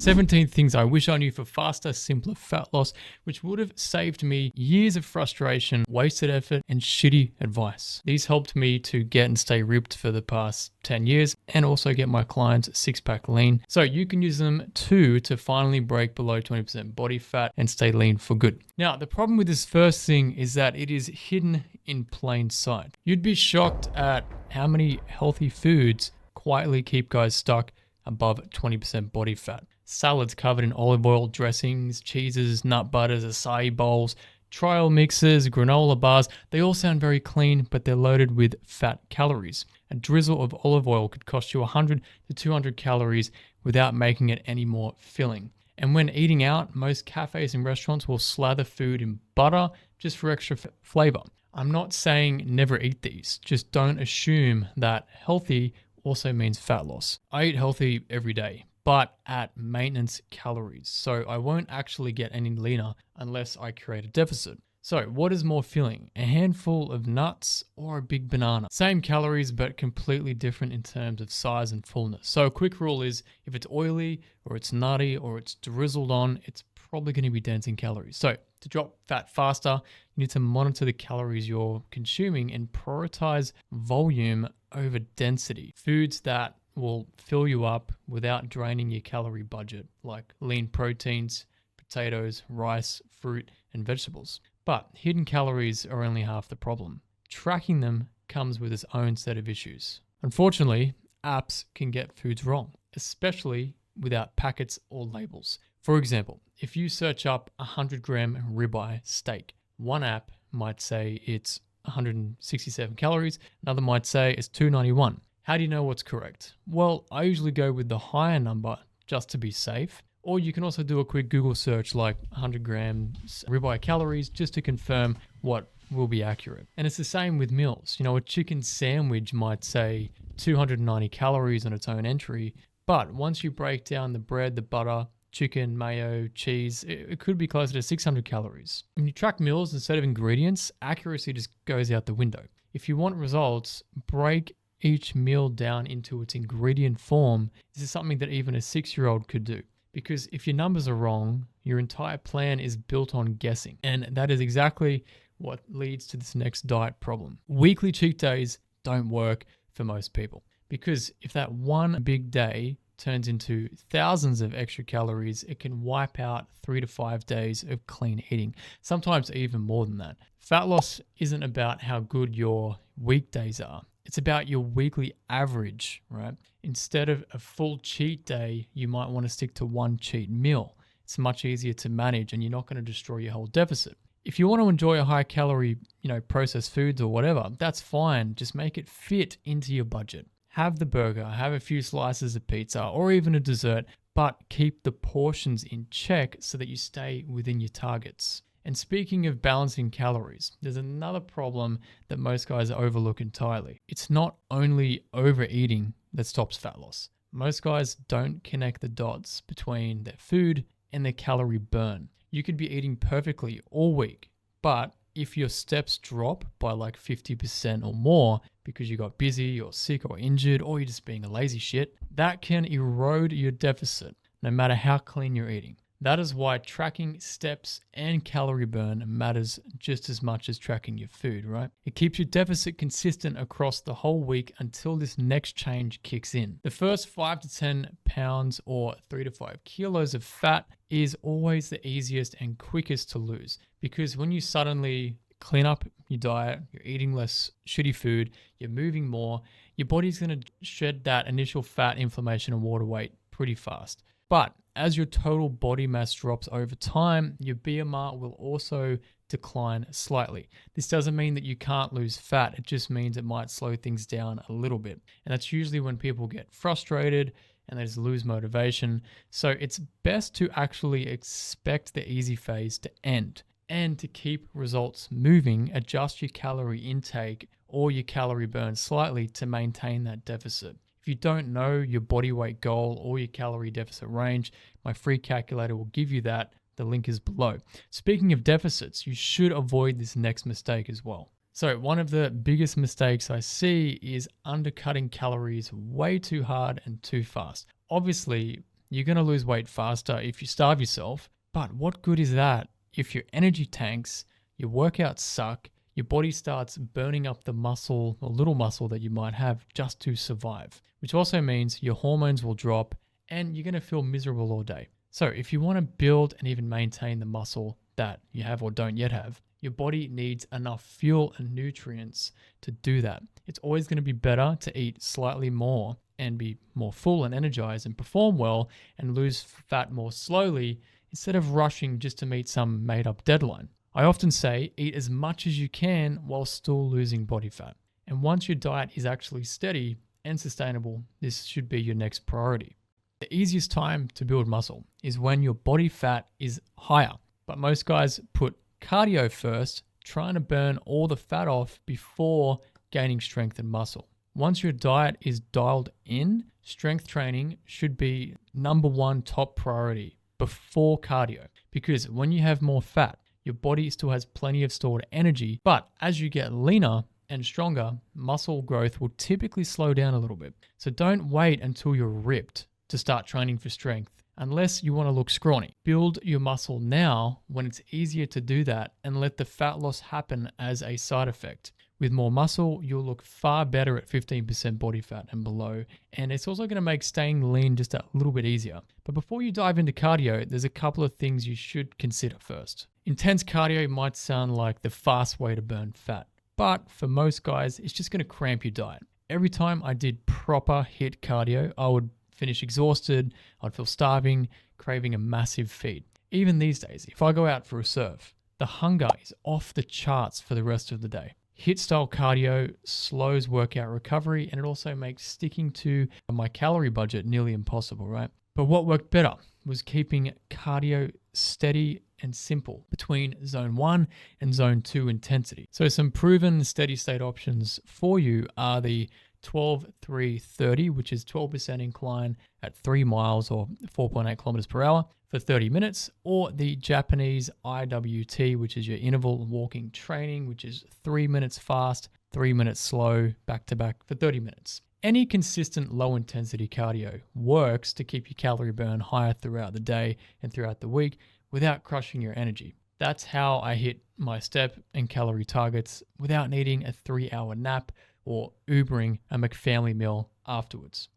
17 things I wish I knew for faster, simpler fat loss, which would have saved me years of frustration, wasted effort, and shitty advice. These helped me to get and stay ripped for the past 10 years and also get my clients six-pack lean. So you can use them too to finally break below 20% body fat and stay lean for good. Now, the problem with this first thing is that it is hidden in plain sight. You'd be shocked at how many healthy foods quietly keep guys stuck above 20% body fat. Salads covered in olive oil, dressings, cheeses, nut butters, acai bowls, trail mixes, granola bars, they all sound very clean, but they're loaded with fat calories. A drizzle of olive oil could cost you 100 to 200 calories without making it any more filling. And when eating out, most cafes and restaurants will slather food in butter just for extra flavor. I'm not saying never eat these, just don't assume that healthy also means fat loss. I eat healthy every day, but at maintenance calories. So I won't actually get any leaner unless I create a deficit. So what is more filling? A handful of nuts or a big banana? Same calories, but completely different in terms of size and fullness. So a quick rule is if it's oily or it's nutty or it's drizzled on, it's probably going to be dense in calories. So to drop fat faster, you need to monitor the calories you're consuming and prioritize volume over density. Foods that will fill you up without draining your calorie budget, like lean proteins, potatoes, rice, fruit, and vegetables. But hidden calories are only half the problem. Tracking them comes with its own set of issues. Unfortunately, apps can get foods wrong, especially without packets or labels. For example, if you search up 100-gram ribeye steak, one app might say it's 167 calories, another might say it's 291. How do you know what's correct? Well, I usually go with the higher number just to be safe. Or you can also do a quick Google search like 100 grams ribeye calories just to confirm what will be accurate. And it's the same with meals. You know, a chicken sandwich might say 290 calories on its own entry, but once you break down the bread, the butter, chicken, mayo, cheese, it could be closer to 600 calories. When you track meals instead of ingredients, accuracy just goes out the window. If you want results, break each meal down into its ingredient form. This is something that even a 6-year-old could do. Because if your numbers are wrong, your entire plan is built on guessing. And that is exactly what leads to this next diet problem. Weekly cheat days don't work for most people. Because if that one big day turns into thousands of extra calories, it can wipe out 3 to 5 days of clean eating, sometimes even more than that. Fat loss isn't about how good your weekdays are. It's about your weekly average, right? Instead of a full cheat day, you might want to stick to one cheat meal. It's much easier to manage and you're not going to destroy your whole deficit. If you want to enjoy a high calorie, processed foods or whatever, that's fine. Just make it fit into your budget. Have the burger, have a few slices of pizza or even a dessert, but keep the portions in check so that you stay within your targets. And speaking of balancing calories, there's another problem that most guys overlook entirely. It's not only overeating that stops fat loss. Most guys don't connect the dots between their food and their calorie burn. You could be eating perfectly all week, but if your steps drop by like 50% or more because you got busy or sick or injured or you're just being a lazy shit, that can erode your deficit no matter how clean you're eating. That is why tracking steps and calorie burn matters just as much as tracking your food, right? It keeps your deficit consistent across the whole week until this next change kicks in. The first 5 to 10 pounds or 3 to 5 kilos of fat is always the easiest and quickest to lose because when you suddenly clean up your diet, you're eating less shitty food, you're moving more, your body's going to shed that initial fat, inflammation, and water weight pretty fast. But as your total body mass drops over time, your BMR will also decline slightly. This doesn't mean that you can't lose fat. It just means it might slow things down a little bit. And that's usually when people get frustrated and they just lose motivation. So it's best to actually expect the easy phase to end. And to keep results moving, adjust your calorie intake or your calorie burn slightly to maintain that deficit. If you don't know your body weight goal or your calorie deficit range, my free calculator will give you that. The link is below. Speaking of deficits, you should avoid this next mistake as well. So one of the biggest mistakes I see is undercutting calories way too hard and too fast. Obviously, you're going to lose weight faster if you starve yourself. But what good is that if your energy tanks, your workouts suck, your body starts burning up the muscle or little muscle that you might have just to survive, which also means your hormones will drop and you're going to feel miserable all day. So if you want to build and even maintain the muscle that you have or don't yet have, your body needs enough fuel and nutrients to do that. It's always going to be better to eat slightly more and be more full and energized and perform well and lose fat more slowly instead of rushing just to meet some made up deadline. I often say eat as much as you can while still losing body fat. And once your diet is actually steady and sustainable, this should be your next priority. The easiest time to build muscle is when your body fat is higher. But most guys put cardio first, trying to burn all the fat off before gaining strength and muscle. Once your diet is dialed in, strength training should be number one top priority before cardio. Because when you have more fat, your body still has plenty of stored energy, but as you get leaner and stronger, muscle growth will typically slow down a little bit. So don't wait until you're ripped to start training for strength, unless you want to look scrawny. Build your muscle now when it's easier to do that and let the fat loss happen as a side effect. With more muscle, you'll look far better at 15% body fat and below, and it's also going to make staying lean just a little bit easier. But before you dive into cardio, there's a couple of things you should consider first. Intense cardio might sound like the fast way to burn fat, but for most guys, it's just going to cramp your diet. Every time I did proper HIIT cardio, I would finish exhausted, I'd feel starving, craving a massive feed. Even these days, if I go out for a surf, the hunger is off the charts for the rest of the day. HIIT style cardio slows workout recovery, and it also makes sticking to my calorie budget nearly impossible, right? But what worked better was keeping cardio steady and simple between zone 1 and zone 2 intensity. So some proven steady state options for you are the 12-3-30, which is 12% incline at 3 miles or 4.8 kilometers per hour for 30 minutes, or the Japanese IWT, which is your interval walking training, which is 3 minutes fast, 3 minutes slow, back to back for 30 minutes. Any consistent low intensity cardio works to keep your calorie burn higher throughout the day and throughout the week without crushing your energy. That's how I hit my step and calorie targets without needing a 3-hour nap or Ubering a McFamily meal afterwards.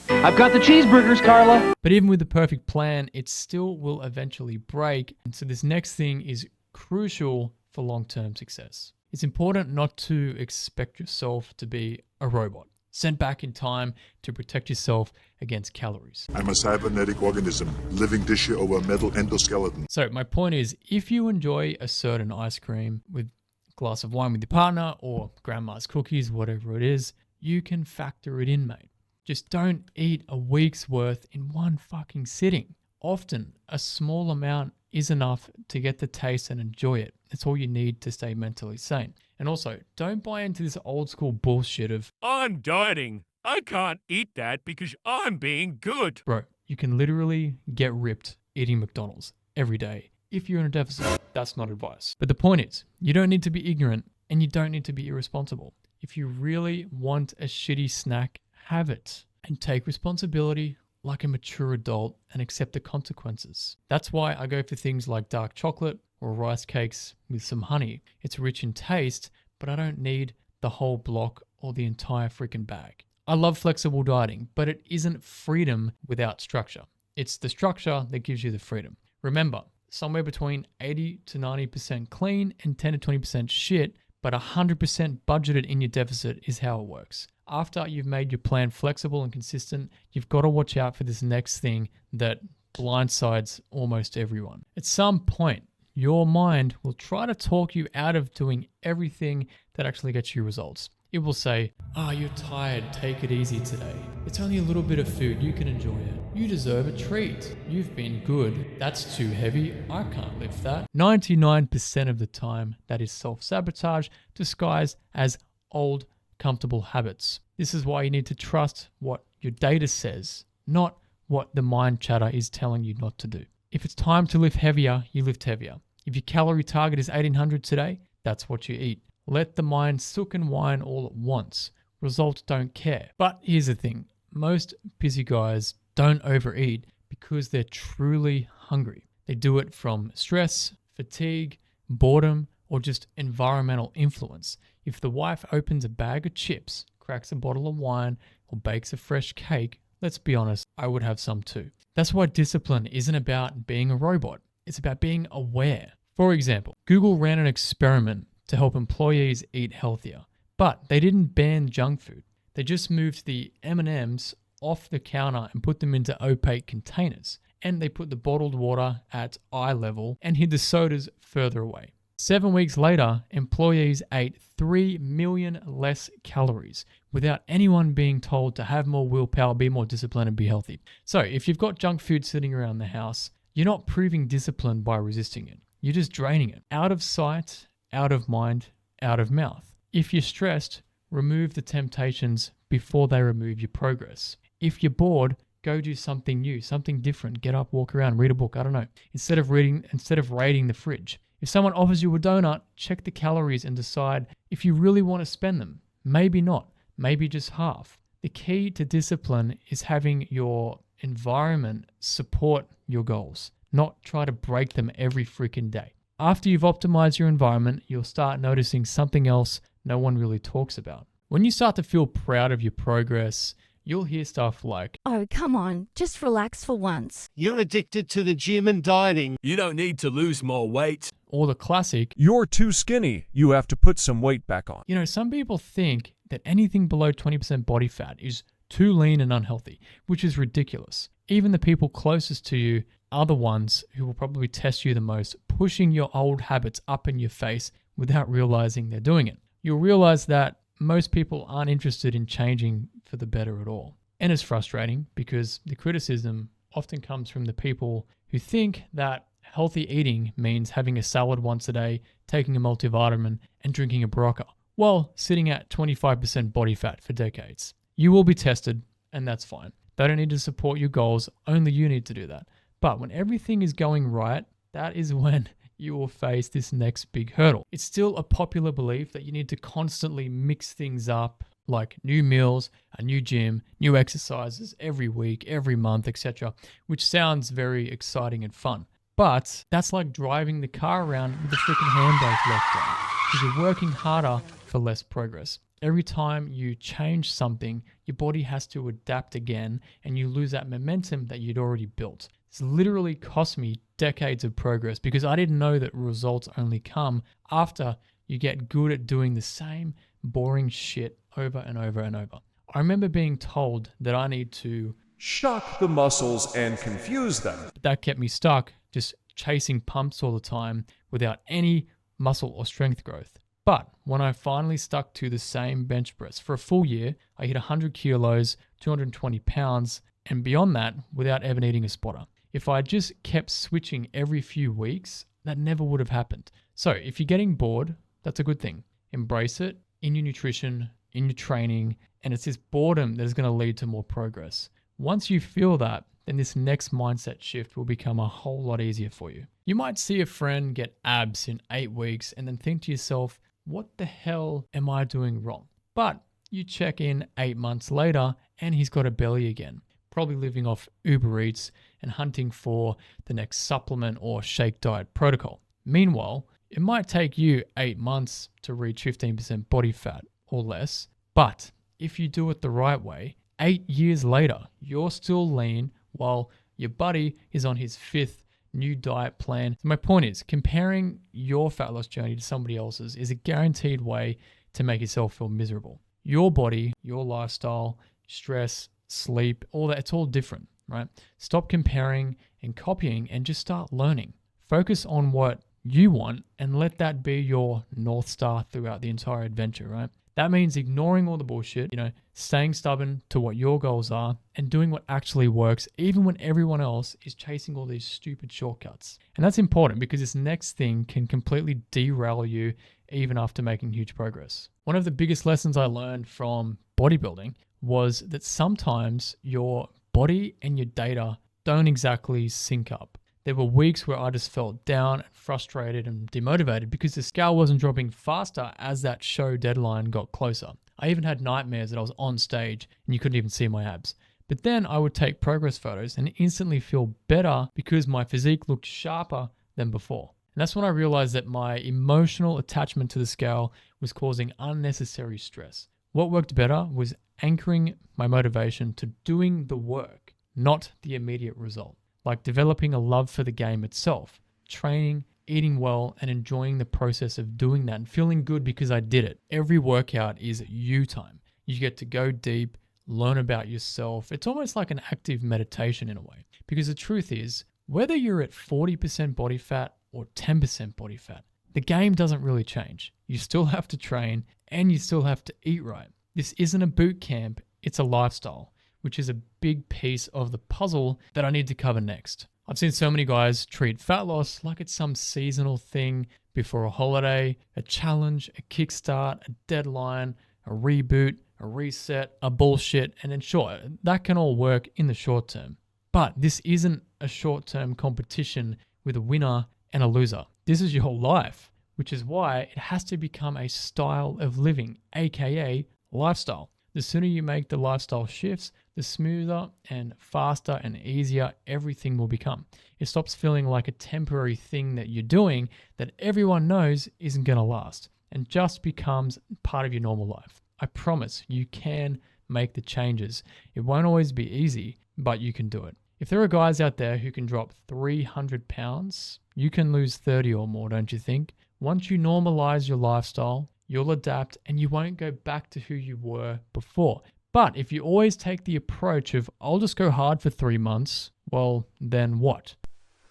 I've got the cheeseburgers, Carla. But even with the perfect plan, it still will eventually break. And so this next thing is crucial for long-term success. It's important not to expect yourself to be a robot, sent back in time to protect yourself against calories. I'm a cybernetic organism, living tissue over a metal endoskeleton. So my point is, if you enjoy a certain ice cream with glass of wine with your partner or grandma's cookies, whatever it is, you can factor it in, mate. Just don't eat a week's worth in one fucking sitting. Often, a small amount is enough to get the taste and enjoy it. It's all you need to stay mentally sane. And also, don't buy into this old school bullshit of, I'm dieting. I can't eat that because I'm being good. bro, you can literally get ripped eating McDonald's every day. If you're in a deficit, that's not advice. But the point is, you don't need to be ignorant and you don't need to be irresponsible. If you really want a shitty snack, have it and take responsibility like a mature adult and accept the consequences. That's why I go for things like dark chocolate or rice cakes with some honey. It's rich in taste, but I don't need the whole block or the entire freaking bag. I love flexible dieting, but it isn't freedom without structure. It's the structure that gives you the freedom. Remember, somewhere between 80 to 90% clean and 10 to 20% shit, but 100% budgeted in your deficit is how it works. After you've made your plan flexible and consistent, you've got to watch out for this next thing that blindsides almost everyone. At some point, your mind will try to talk you out of doing everything that actually gets you results. It will say, you're tired, take it easy today. It's only a little bit of food, you can enjoy it. You deserve a treat. You've been good. That's too heavy, I can't lift that. 99% of the time, that is self-sabotage disguised as old, comfortable habits. This is why you need to trust what your data says, not what the mind chatter is telling you not to do. If it's time to lift heavier, you lift heavier. If your calorie target is 1800 today, that's what you eat. Let the mind sook and whine all at once. Results don't care. But here's the thing. Most busy guys don't overeat because they're truly hungry. They do it from stress, fatigue, boredom, or just environmental influence. If the wife opens a bag of chips, cracks a bottle of wine, or bakes a fresh cake, let's be honest, I would have some too. That's why discipline isn't about being a robot. It's about being aware. For example, Google ran an experiment to help employees eat healthier, but they didn't ban junk food. They just moved the M&Ms off the counter and put them into opaque containers. And they put the bottled water at eye level and hid the sodas further away. 7 weeks later, employees ate 3 million less calories without anyone being told to have more willpower, be more disciplined, and be healthy. So if you've got junk food sitting around the house, you're not proving discipline by resisting it. You're just draining it. Out of sight, out of mind, out of mouth. If you're stressed, remove the temptations before they remove your progress. If you're bored, go do something new, something different. Get up, walk around, read a book. I don't know. Instead of raiding the fridge. If someone offers you a donut, check the calories and decide if you really want to spend them. Maybe not. Maybe just half. The key to discipline is having your environment support your goals, not try to break them every freaking day. After you've optimized your environment, you'll start noticing something else no one really talks about. When you start to feel proud of your progress, you'll hear stuff like, "Oh, come on, just relax for once." "You're addicted to the gym and dieting." You don't need to lose more weight. or the classic, "You're too skinny. You have to put some weight back on." some people think that anything below 20% body fat is too lean and unhealthy, which is ridiculous. Even the people closest to you are the ones who will probably test you the most, pushing your old habits up in your face without realizing they're doing it. You'll realize that most people aren't interested in changing for the better at all. And it's frustrating because the criticism often comes from the people who think that healthy eating means having a salad once a day, taking a multivitamin, and drinking a Berocca, while sitting at 25% body fat for decades. You will be tested, and that's fine. They don't need to support your goals, only you need to do that. But when everything is going right, that is when you will face this next big hurdle. It's still a popular belief that you need to constantly mix things up, like new meals, a new gym, new exercises every week, every month, etc., which sounds very exciting and fun. But that's like driving the car around with the freaking handbrake locked on, because you're working harder for less progress. Every time you change something, your body has to adapt again, and you lose that momentum that you'd already built. It's literally cost me decades of progress because I didn't know that results only come after you get good at doing the same boring shit over and over and over. I remember being told that I need to Shock the muscles and confuse them. but that kept me stuck, just chasing pumps all the time without any muscle or strength growth. But when I finally stuck to the same bench press for a full year, I hit 100 kilos, 220 pounds, and beyond that without ever needing a spotter. If I just kept switching every few weeks, that never would have happened. So if you're getting bored, that's a good thing. Embrace it in your nutrition, in your training, and it's this boredom that is going to lead to more progress. Once you feel that, then this next mindset shift will become a whole lot easier for you. You might see a friend get abs in 8 weeks and then think to yourself, what the hell am I doing wrong? But you check in 8 months later and he's got a belly again, probably living off Uber Eats and hunting for the next supplement or shake diet protocol. Meanwhile, it might take you 8 months to reach 15% body fat or less, but if you do it the right way, 8 years later, you're still lean while your buddy is on his 5th new diet plan. So my point is, comparing your fat loss journey to somebody else's is a guaranteed way to make yourself feel miserable. Your body, your lifestyle, stress, sleep, all that, it's all different, right? Stop comparing and copying and just start learning. Focus on what you want and let that be your North Star throughout the entire adventure, right? That means ignoring all the bullshit, staying stubborn to what your goals are and doing what actually works, even when everyone else is chasing all these stupid shortcuts. And that's important because this next thing can completely derail you even after making huge progress. One of the biggest lessons I learned from bodybuilding was that sometimes your body and your data don't exactly sync up. There were weeks where I just felt down and frustrated and demotivated because the scale wasn't dropping faster as that show deadline got closer. I even had nightmares that I was on stage and you couldn't even see my abs. But then I would take progress photos and instantly feel better because my physique looked sharper than before. And that's when I realized that my emotional attachment to the scale was causing unnecessary stress. What worked better was anchoring my motivation to doing the work, not the immediate result. Like developing a love for the game itself, training, eating well, and enjoying the process of doing that and feeling good because I did it. Every workout is you time. You get to go deep, learn about yourself. It's almost like an active meditation in a way. Because the truth is, whether you're at 40% body fat or 10% body fat, the game doesn't really change. You still have to train and you still have to eat right. This isn't a boot camp, it's a lifestyle, which is a big piece of the puzzle that I need to cover next. I've seen so many guys treat fat loss like it's some seasonal thing before a holiday, a challenge, a kickstart, a deadline, a reboot, a reset, a bullshit, and then sure, that can all work in the short term. But this isn't a short-term competition with a winner and a loser. This is your life, which is why it has to become a style of living, aka lifestyle. The sooner you make the lifestyle shifts, the smoother and faster and easier everything will become. It stops feeling like a temporary thing that you're doing that everyone knows isn't going to last and just becomes part of your normal life. I promise you can make the changes. It won't always be easy, but you can do it. If there are guys out there who can drop 300 pounds, you can lose 30 or more, don't you think? Once you normalize your lifestyle, you'll adapt and you won't go back to who you were before. But if you always take the approach of, I'll just go hard for 3 months, well, then what?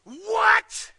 What?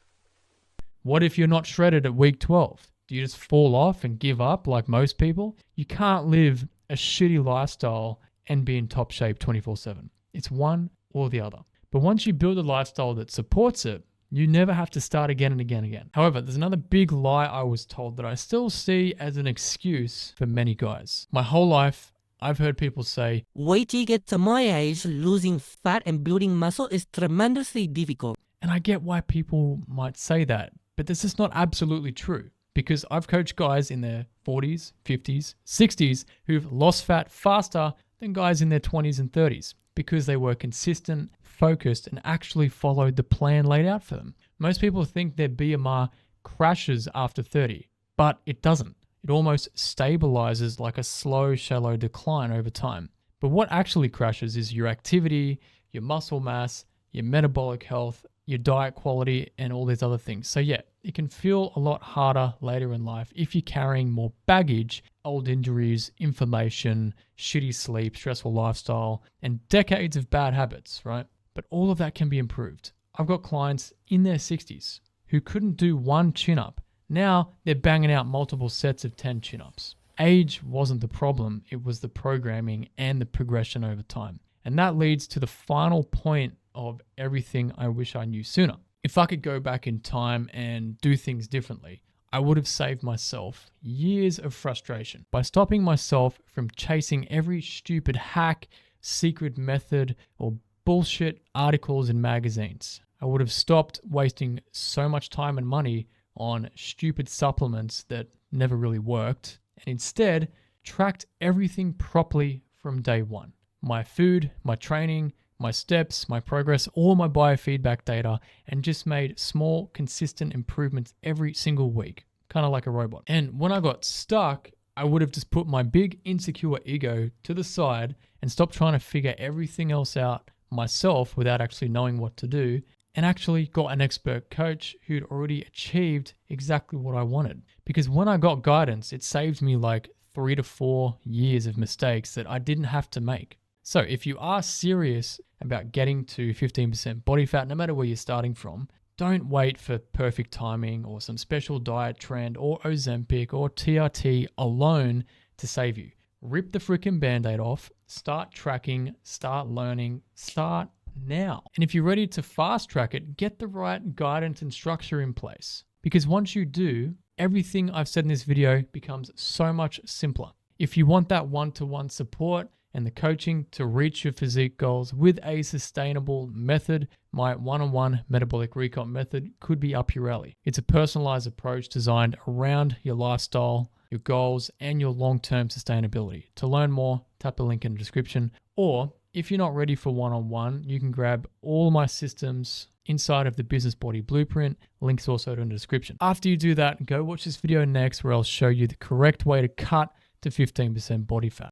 What if you're not shredded at week 12? Do you just fall off and give up like most people? You can't live a shitty lifestyle and be in top shape 24/7. It's one or the other. But once you build a lifestyle that supports it, you never have to start again and again and again. However, there's another big lie I was told that I still see as an excuse for many guys. My whole life, I've heard people say, wait till you get to my age, losing fat and building muscle is tremendously difficult. and I get why people might say that, but this is not absolutely true. Because I've coached guys in their 40s, 50s, 60s who've lost fat faster than guys in their 20s and 30s because they were consistent, focused, and actually followed the plan laid out for them. Most people think their BMR crashes after 30, but it doesn't. It almost stabilizes like a slow, shallow decline over time. But what actually crashes is your activity, your muscle mass, your metabolic health, your diet quality, and all these other things. So yeah, it can feel a lot harder later in life if you're carrying more baggage, old injuries, inflammation, shitty sleep, stressful lifestyle, and decades of bad habits, right? But all of that can be improved. I've got clients in their 60s who couldn't do one chin-up. Now they're banging out multiple sets of 10 chin-ups. Age wasn't the problem, it was the programming and the progression over time. And that leads to the final point of everything I wish I knew sooner. If I could go back in time and do things differently, I would have saved myself years of frustration by stopping myself from chasing every stupid hack, secret method, or bullshit articles in magazines. I would have stopped wasting so much time and money on stupid supplements that never really worked, and instead tracked everything properly from day one. My food, my training, my steps, my progress, all my biofeedback data, and just made small, consistent improvements every single week, kind of like a robot. And when I got stuck, I would have just put my big insecure ego to the side and stopped trying to figure everything else out myself without actually knowing what to do, and actually got an expert coach who'd already achieved exactly what I wanted. Because when I got guidance, it saved me like 3 to 4 years of mistakes that I didn't have to make. So if you are serious about getting to 15% body fat, no matter where you're starting from, don't wait for perfect timing or some special diet trend or Ozempic or TRT alone to save you. Rip the freaking Band-Aid off, start tracking, start learning, start now. And if you're ready to fast track it, get the right guidance and structure in place. Because once you do, everything I've said in this video becomes so much simpler. If you want that one-to-one support and the coaching to reach your physique goals with a sustainable method, my one-on-one metabolic recomp method could be up your alley. It's a personalized approach designed around your lifestyle, your goals, and your long-term sustainability. To learn more, tap the link in the description, or If you're not ready for one-on-one, you can grab all my systems inside of the Business Body Blueprint. Links also in the description. After you do that, go watch this video next where I'll show you the correct way to cut to 15% body fat.